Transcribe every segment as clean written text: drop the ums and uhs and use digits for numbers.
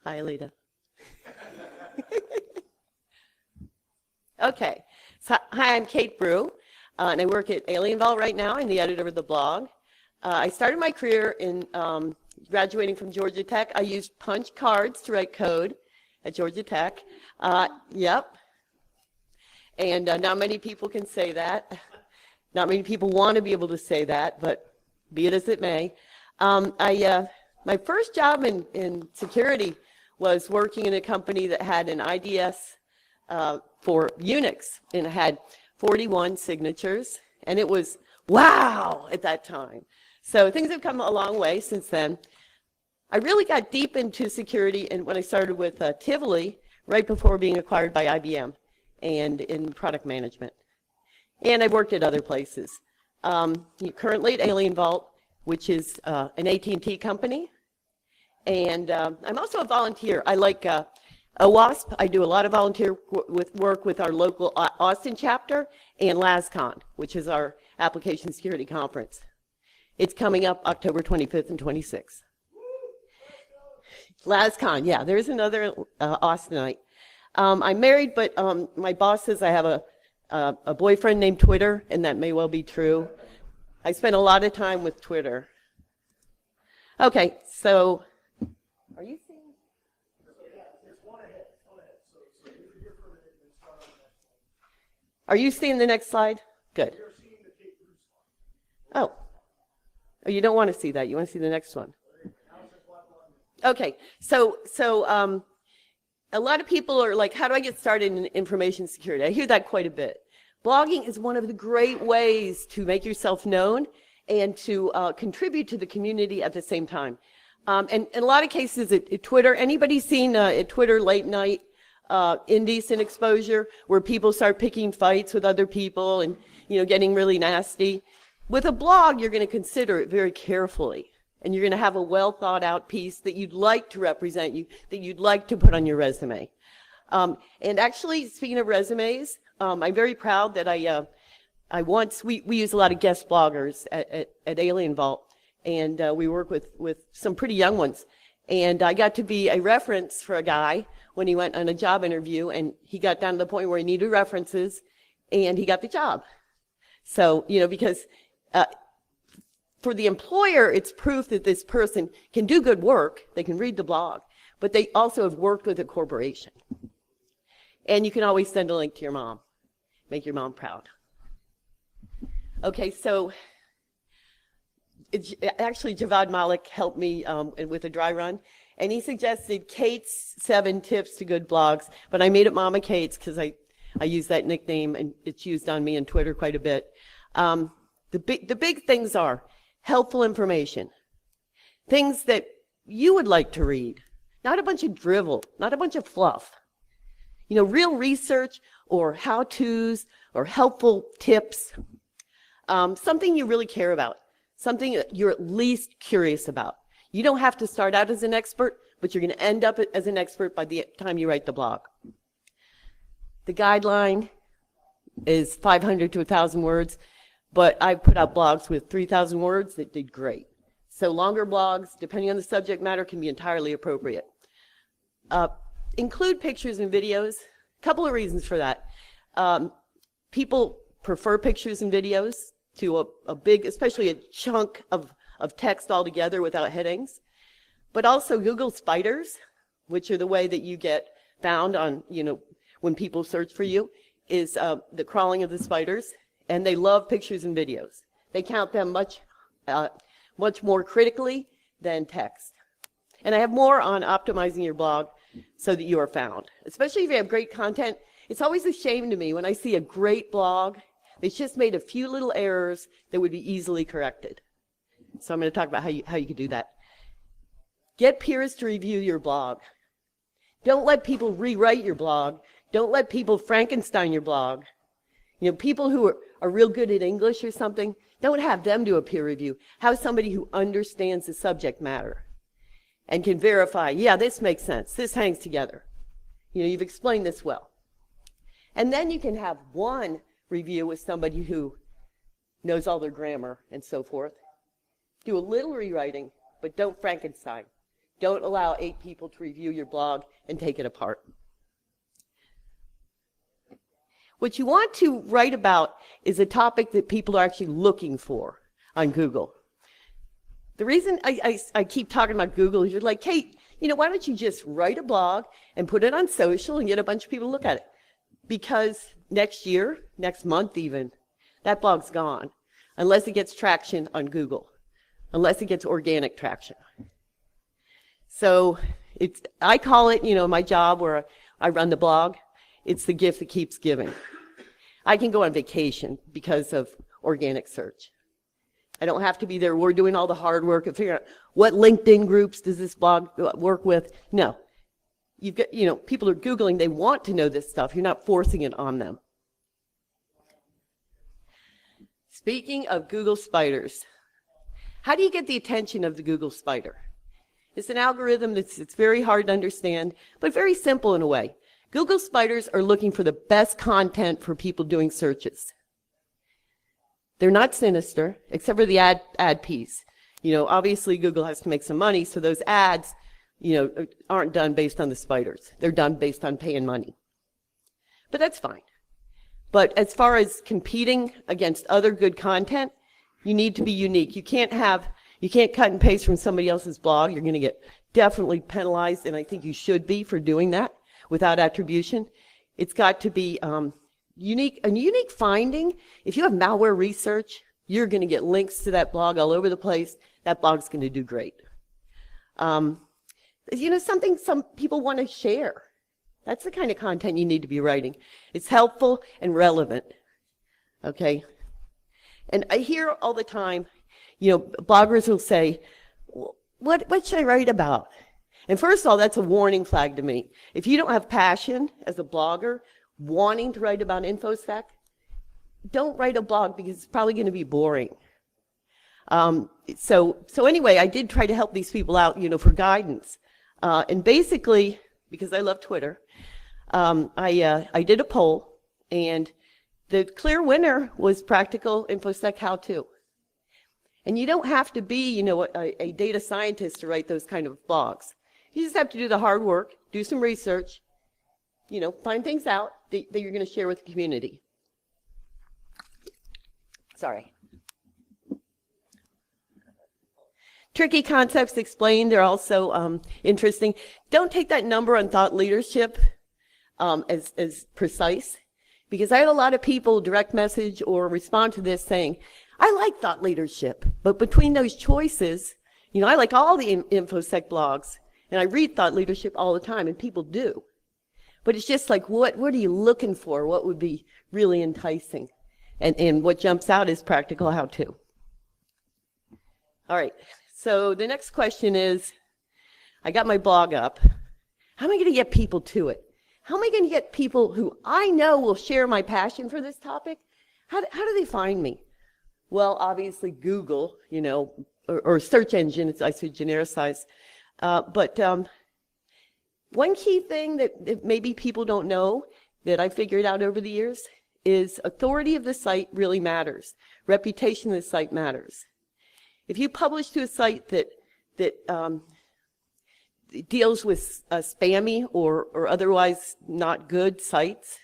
Hi, Alita. Okay. So, hi, I'm Kate Brew, and I work at Alien Vault right now. I'm the editor of the blog. I started my career in graduating from Georgia Tech. I used punch cards to write code at Georgia Tech. Yep. And not many people can say that. Not many people want to be able to say that, but be it as it may. My first job in security was working in a company that had an IDS for Unix, and it had 41 signatures, and it was wow at that time. So things have come a long way since then. I really got deep into security and when I started with Tivoli right before being acquired by IBM and in product management. And I worked at other places. Currently at Alien Vault, which is an AT&T company. And I'm also a volunteer. I like OWASP. I do a lot of volunteer work with our local Austin chapter and LASCON, which is our application security conference. It's coming up October 25th and 26th. LASCON, yeah, there's another Austinite. I'm married, but my boss says I have a boyfriend named Twitter, and that may well be true. I spend a lot of time with Twitter. Okay, so are you seeing? Are you seeing the next slide? Good. Oh, you don't want to see that. You want to see the next one. Okay, so a lot of people are like, how do I get started in information security? I hear that quite a bit. Blogging is one of the great ways to make yourself known and to contribute to the community at the same time. And in a lot of cases at Twitter, anybody seen at Twitter late night indecent exposure where people start picking fights with other people and getting really nasty? With a blog, you're going to consider it very carefully. And you're going to have a well thought out piece that you'd like to represent you, that you'd like to put on your resume. And actually, speaking of resumes, I'm very proud that we use a lot of guest bloggers at Alien Vault, and we work with some pretty young ones. And I got to be a reference for a guy when he went on a job interview, and he got down to the point where he needed references, and he got the job. So, because for the employer, it's proof that this person can do good work. They can read the blog, but they also have worked with a corporation. And you can always send a link to your mom. Make your mom proud. Okay, so actually Javad Malik helped me with a dry run, and he suggested Kate's 7 tips to good blogs, but I made it Mama Kate's because I use that nickname, and it's used on me on Twitter quite a bit. The big things are helpful information, things that you would like to read, not a bunch of drivel, not a bunch of fluff. Real research or how-tos or helpful tips, something you really care about, something that you're at least curious about. You don't have to start out as an expert, but you're going to end up as an expert by the time you write the blog. The guideline is 500 to 1,000 words, but I've put out blogs with 3,000 words that did great. So longer blogs, depending on the subject matter, can be entirely appropriate. Include pictures and videos. A couple of reasons for that. People prefer pictures and videos to a big, especially a chunk of text altogether without headings. But also Google spiders, which are the way that you get found on, when people search for you, is the crawling of the spiders. And they love pictures and videos. They count them much more critically than text. And I have more on optimizing your blog so that you are found. Especially if you have great content. It's always a shame to me when I see a great blog that's just made a few little errors that would be easily corrected. So I'm going to talk about how you can do that. Get peers to review your blog. Don't let people rewrite your blog. Don't let people Frankenstein your blog. People who are real good at English or something, don't have them do a peer review. Have somebody who understands the subject matter and can verify, yeah, this makes sense. This hangs together. You've explained this well. And then you can have one review with somebody who knows all their grammar and so forth. Do a little rewriting, but don't Frankenstein. Don't allow 8 people to review your blog and take it apart. What you want to write about is a topic that people are actually looking for on Google. The reason I keep talking about Google is you're like, Kate, why don't you just write a blog and put it on social and get a bunch of people to look at it? Because next year, next month even, that blog's gone, unless it gets traction on Google, unless it gets organic traction. So I call it, my job where I run the blog, it's the gift that keeps giving. I can go on vacation because of organic search. I don't have to be there. We're doing all the hard work of figuring out what LinkedIn groups does this blog work with. No. You've got, people are Googling. They want to know this stuff. You're not forcing it on them. Speaking of Google spiders, how do you get the attention of the Google spider? It's an algorithm it's very hard to understand, but very simple in a way. Google spiders are looking for the best content for people doing searches. They're not sinister, except for the ad piece. Obviously Google has to make some money, so those ads, aren't done based on the spiders. They're done based on paying money. But that's fine. But as far as competing against other good content, you need to be unique. You can't cut and paste from somebody else's blog. You're going to get definitely penalized, and I think you should be for doing that without attribution. It's got to be unique. A unique finding. If you have malware research, you're going to get links to that blog all over the place. That blog's going to do great. Something some people want to share. That's the kind of content you need to be writing. It's helpful and relevant. Okay? And I hear all the time, bloggers will say, what should I write about? And first of all, that's a warning flag to me. If you don't have passion as a blogger, wanting to write about InfoSec, don't write a blog because it's probably going to be boring. So anyway, I did try to help these people out, for guidance. And basically, because I love Twitter, I did a poll, and the clear winner was practical InfoSec how-to. And you don't have to be, a data scientist to write those kind of blogs. You just have to do the hard work, do some research, find things out that you're going to share with the community. Sorry. Tricky concepts explained. They're also interesting. Don't take that number on thought leadership as precise, because I have a lot of people direct message or respond to this saying, I like thought leadership, but between those choices, I like all the InfoSec blogs, and I read thought leadership all the time, and people do. But it's just like, what are you looking for? What would be really enticing? And what jumps out is practical how-to. All right, so the next question is, I got my blog up. How am I going to get people to it? How am I going to get people who I know will share my passion for this topic? How do they find me? Well, obviously Google, or search engine, I should genericize. But one key thing that maybe people don't know that I figured out over the years is authority of the site really matters. Reputation of the site matters. If you publish to a site that deals with spammy or otherwise not good sites,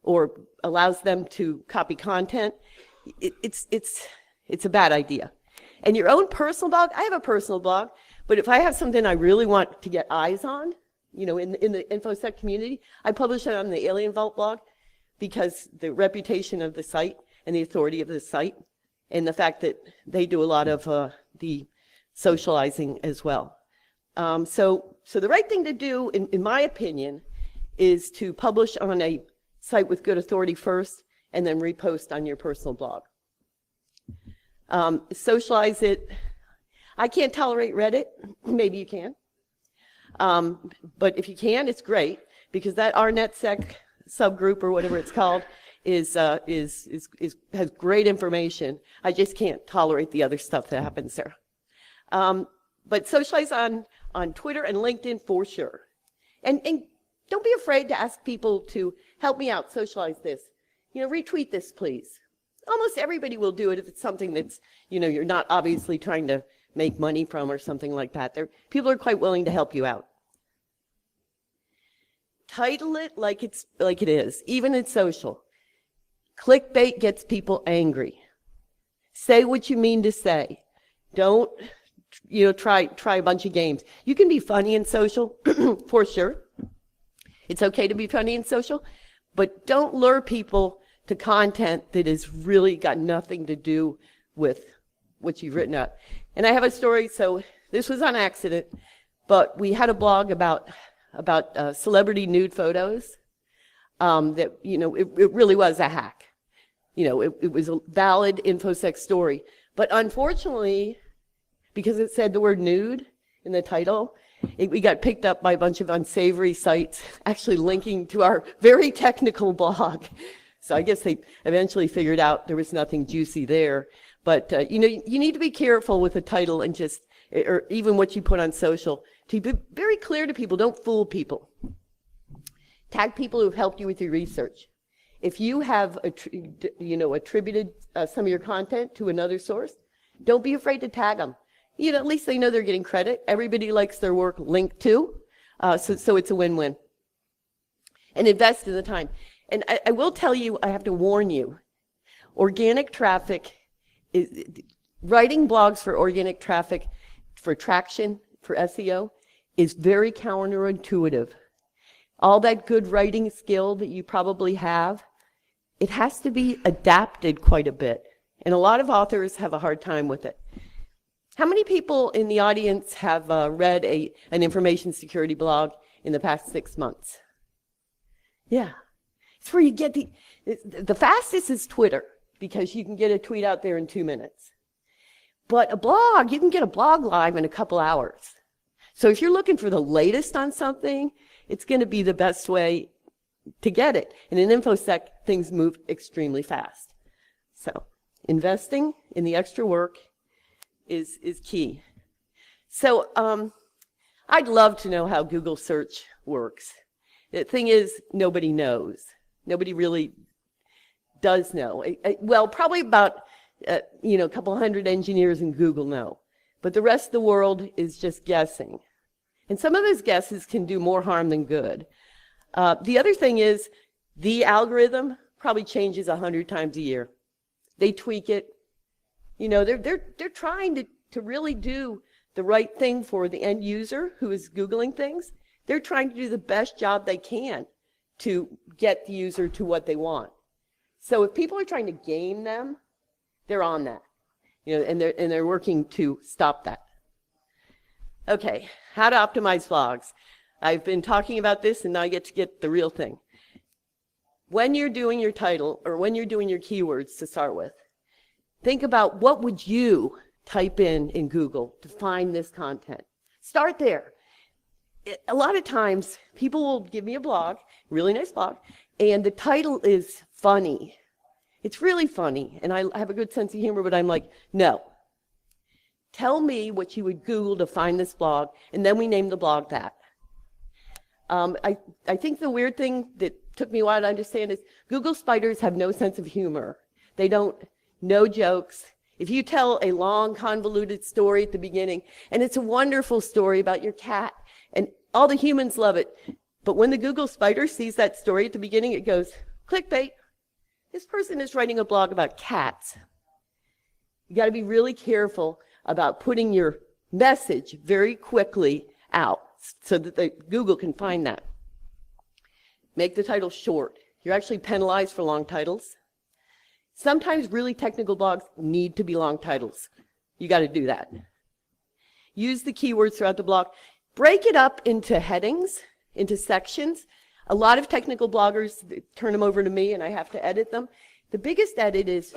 or allows them to copy content, it's a bad idea. And your own personal blog, I have a personal blog, but if I have something I really want to get eyes on, in the InfoSec community, I publish it on the Alien Vault blog because the reputation of the site and the authority of the site, and the fact that they do a lot of the socializing as well. So the right thing to do, in my opinion, is to publish on a site with good authority first, and then repost on your personal blog. Socialize it. I can't tolerate Reddit. Maybe you can. But if you can, it's great, because that RNetSec subgroup, or whatever it's called, has great information. I just can't tolerate the other stuff that happens there. But socialize on Twitter and LinkedIn for sure. And don't be afraid to ask people to help me out, socialize this. Retweet this, please. Almost everybody will do it if it's something that's, you're not obviously trying to make money from or something like that. People are quite willing to help you out. Title it like it is, even in social. Clickbait gets people angry. Say what you mean to say. Don't, try a bunch of games. You can be funny in social, for sure. It's okay to be funny in social, but don't lure people to content that has really got nothing to do with what you've written up. And I have a story, so this was on accident, but we had a blog about celebrity nude photos that, it really was a hack. It was a valid InfoSec story. But unfortunately, because it said the word nude in the title, we got picked up by a bunch of unsavory sites actually linking to our very technical blog. So I guess they eventually figured out there was nothing juicy there. But, you need to be careful with the title and or even what you put on social, to be very clear to people. Don't fool people. Tag people who've helped you with your research. If you have, attributed some of your content to another source, don't be afraid to tag them. At least they know they're getting credit. Everybody likes their work linked to, so it's a win-win. And invest in the time. And I will tell you, I have to warn you, organic traffic, writing blogs for organic traffic, for traction, for SEO, is very counterintuitive. All that good writing skill that you probably have, it has to be adapted quite a bit. And a lot of authors have a hard time with it. How many people in the audience have read an information security blog in the past 6 months? Yeah. It's where you get the fastest is Twitter, because you can get a tweet out there in 2 minutes. But a blog, you can get a blog live in a couple hours. So if you're looking for the latest on something, it's going to be the best way to get it. And in InfoSec, things move extremely fast. So investing in the extra work is key. So I'd love to know how Google search works. The thing is, nobody knows. Nobody really does know. Well, probably about a couple hundred engineers in Google know. But the rest of the world is just guessing. And some of those guesses can do more harm than good. The other thing is, the algorithm probably changes 100 times a year. They tweak it. They're trying to really do the right thing for the end user who is Googling things. They're trying to do the best job they can to get the user to what they want. So if people are trying to game them, they're on that. And they're working to stop that. Okay, how to optimize blogs. I've been talking about this, and now I get to get the real thing. When you're doing your title, or when you're doing your keywords to start with, think about what would you type in Google to find this content. Start there. A lot of times, people will give me a blog, really nice blog, and the title is funny. It's really funny, and I have a good sense of humor, but I'm like, no. Tell me what you would Google to find this blog, and then we name the blog that. I think the weird thing that took me a while to understand is Google spiders have no sense of humor. They don't know jokes. If you tell a long, convoluted story at the beginning, and it's a wonderful story about your cat, and all the humans love it, but when the Google spider sees that story at the beginning, it goes, clickbait. This person is writing a blog about cats. You got to be really careful about putting your message very quickly out so that Google can find that. Make the title short. You're actually penalized for long titles. Sometimes really technical blogs need to be long titles. You got to do that. Use the keywords throughout the blog. Break it up into headings, into sections. A lot of technical bloggers turn them over to me and I have to edit them. The biggest edit is,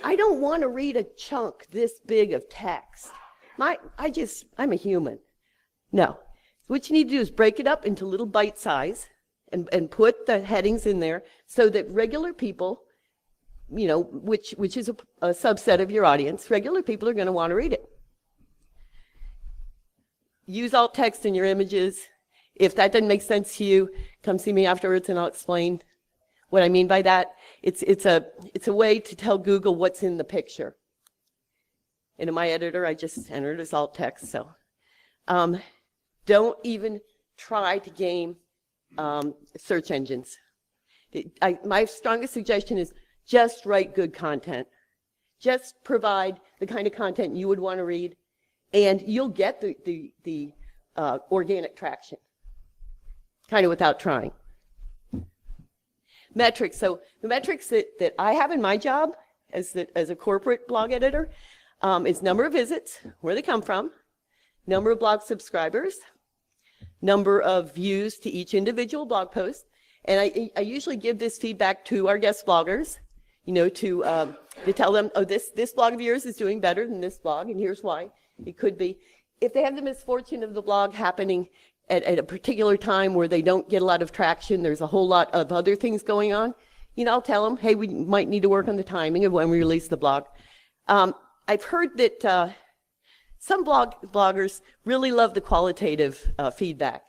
I don't want to read a chunk this big of text. I'm a human. No. What you need to do is break it up into little bite size and put the headings in there so that regular people, which is a subset of your audience, regular people are going to want to read it. Use alt text in your images. If that doesn't make sense to you, come see me afterwards and I'll explain what I mean by that. It's a way to tell Google what's in the picture. And in my editor, I just enter it as alt text. So don't even try to game search engines. My strongest suggestion is just write good content. Just provide the kind of content you would want to read, and you'll get the organic traction, kind of without trying. Metrics. So the metrics that I have in my job as a corporate blog editor is number of visits, where they come from, number of blog subscribers, number of views to each individual blog post. And I usually give this feedback to our guest bloggers, you know, to tell them, oh, this blog of yours is doing better than this blog, and here's why. It could be. If they have the misfortune of the blog happening at a particular time where they don't get a lot of traction, there's a whole lot of other things going on, you know, I'll tell them, hey, we might need to work on the timing of when we release the blog. I've heard that some bloggers really love the qualitative feedback.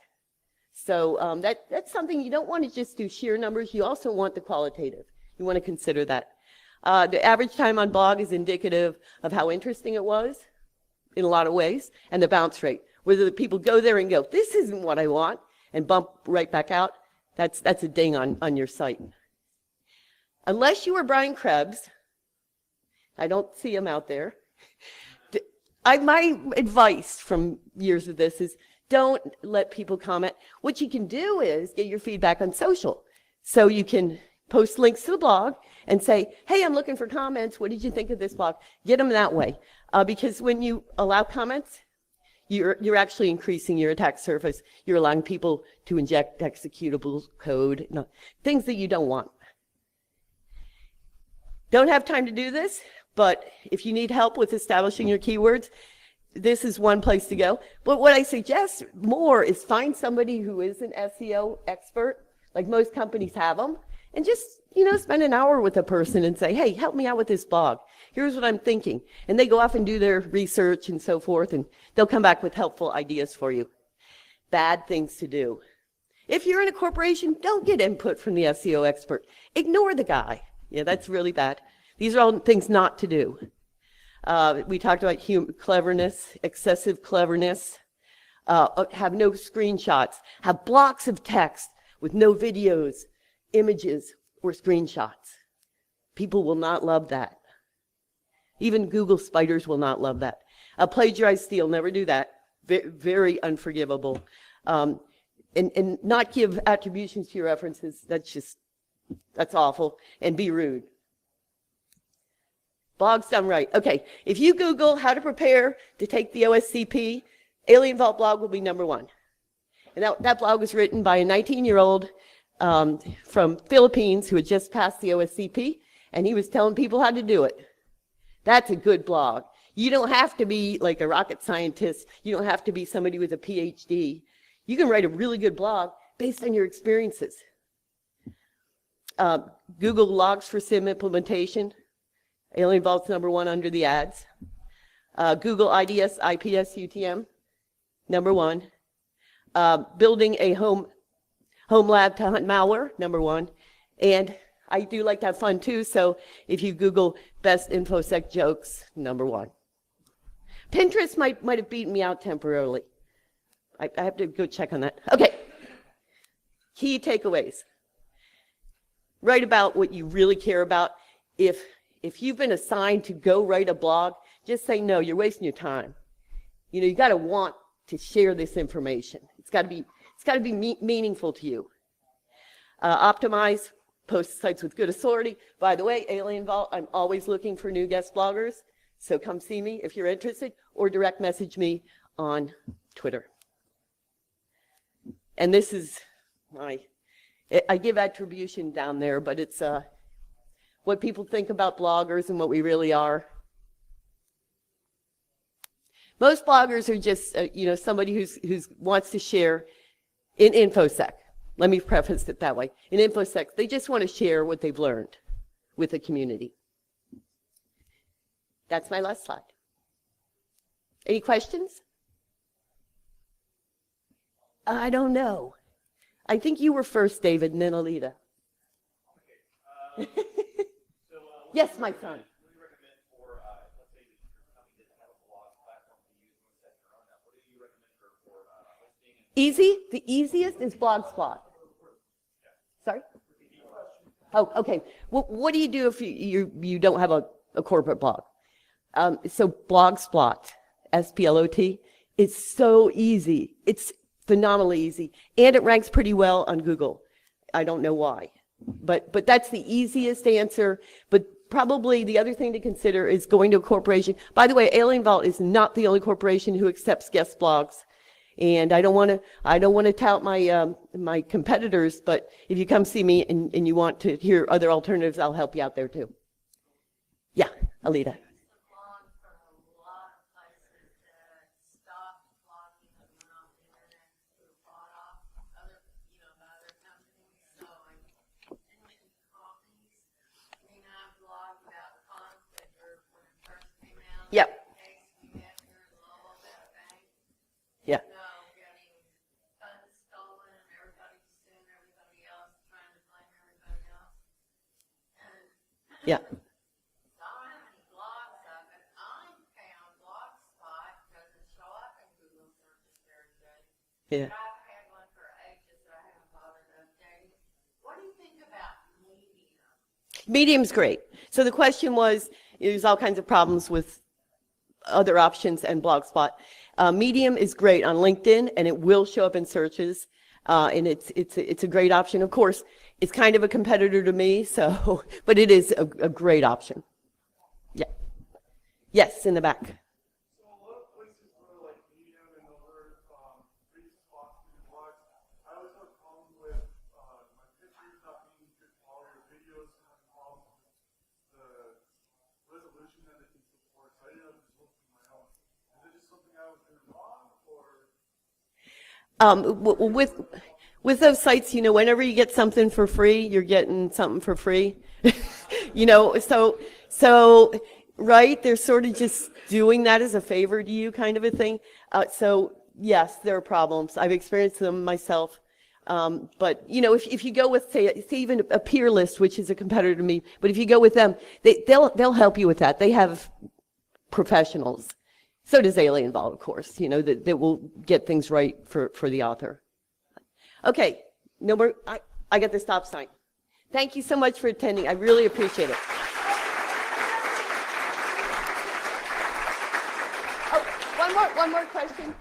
So that's something you don't want to just do sheer numbers. You also want the qualitative. You want to consider that. The average time on blog is indicative of how interesting it was in a lot of ways, and the bounce rate. Whether the people go there and go, this isn't what I want, and bump right back out, that's a ding on your site. Unless you were Brian Krebs, I don't see him out there. My advice from years of this is don't let people comment. What you can do is get your feedback on social. So you can post links to the blog and say, hey, I'm looking for comments. What did you think of this blog? Get them that way. Because when you allow comments, you're actually increasing your attack surface. You're allowing people to inject executable code, things that you don't want. Don't have time to do this, but if you need help with establishing your keywords, this is one place to go. But what I suggest more is find somebody who is an SEO expert, like most companies have them, and just, you know, spend an hour with a person and say, hey, help me out with this blog. Here's what I'm thinking. And they go off and do their research and so forth, and they'll come back with helpful ideas for you. Bad things to do. If you're in a corporation, don't get input from the SEO expert. Ignore the guy. Yeah, that's really bad. These are all things not to do. We talked about cleverness, excessive cleverness. Have no screenshots. Have blocks of text with no videos, images, or screenshots. People will not love that. Even Google spiders will not love that. Plagiarize, steal, never do that. Very unforgivable. And not give attributions to your references. That's awful. And be rude. Blogs done right. Okay, if you Google how to prepare to take the OSCP, Alien Vault blog will be #1. And that blog was written by a 19-year-old from Philippines who had just passed the OSCP, and he was telling people how to do it. That's a good blog. You don't have to be like a rocket scientist. You don't have to be somebody with a PhD. You can write a really good blog based on your experiences. Google logs for SIM implementation. Alien Vault's #1 under the ads. Google IDS, IPS, UTM, #1. Building a home lab to hunt malware, #1. And I do like to have fun too, so if you Google best InfoSec jokes, #1. Pinterest might have beaten me out temporarily. I have to go check on that. Okay. Key takeaways. Write about what you really care about. If you've been assigned to go write a blog, just say no, you're wasting your time. You know, you got to want to share this information. It's got to be meaningful to you. Optimize, post sites with good authority. By the way, Alien Vault, I'm always looking for new guest bloggers, so come see me if you're interested, or direct message me on Twitter. And this is I give attribution down there, but it's what people think about bloggers and what we really are. Most bloggers are just, you know, somebody who wants to share in InfoSec. Let me preface it that way. In InfoSec, they just want to share what they've learned with the community. That's my last slide. Any questions? I don't know. I think you were first, David, and then Alita. Okay. Yes, my son. Easy? The easiest is Blogspot. Sorry? Oh, okay. Well, what do you do if you don't have a corporate blog? So Blogspot, SPLOT, is so easy. It's phenomenally easy. And it ranks pretty well on Google. I don't know why. But that's the easiest answer. But probably the other thing to consider is going to a corporation. By the way, Alien Vault is not the only corporation who accepts guest blogs. And I don't want to tout my my competitors, but if you come see me and you want to hear other alternatives, I'll help you out there too. Yeah, Alita. Yep. Yeah. Yeah. Yeah. Medium's great. So the question was, there's all kinds of problems with other options and Blogspot. Medium is great on LinkedIn, and it will show up in searches, and it's a great option. Of course, it's kind of a competitor to me, so but it is a great option. Yeah. Yes, in the back. So a lot of places where like Medium and other free spots to do blogs, I always have problems with my pictures not being good quality or videos having problems with the resolution that it can support. So I ended up just looking at my own. Is it just something I was doing wrong, or? With those sites, you know, whenever you get something for free, you're getting something for free. You know, so right, they're sort of just doing that as a favor to you, kind of a thing. So yes, there are problems. I've experienced them myself. But you know, if you go with say even a peer list, which is a competitor to me, but if you go with them, they'll help you with that. They have professionals. So does Alien Vault, of course. You know that will get things right for the author. Okay, no more. I got the stop sign. Thank you so much for attending. I really appreciate it. Oh, one more question.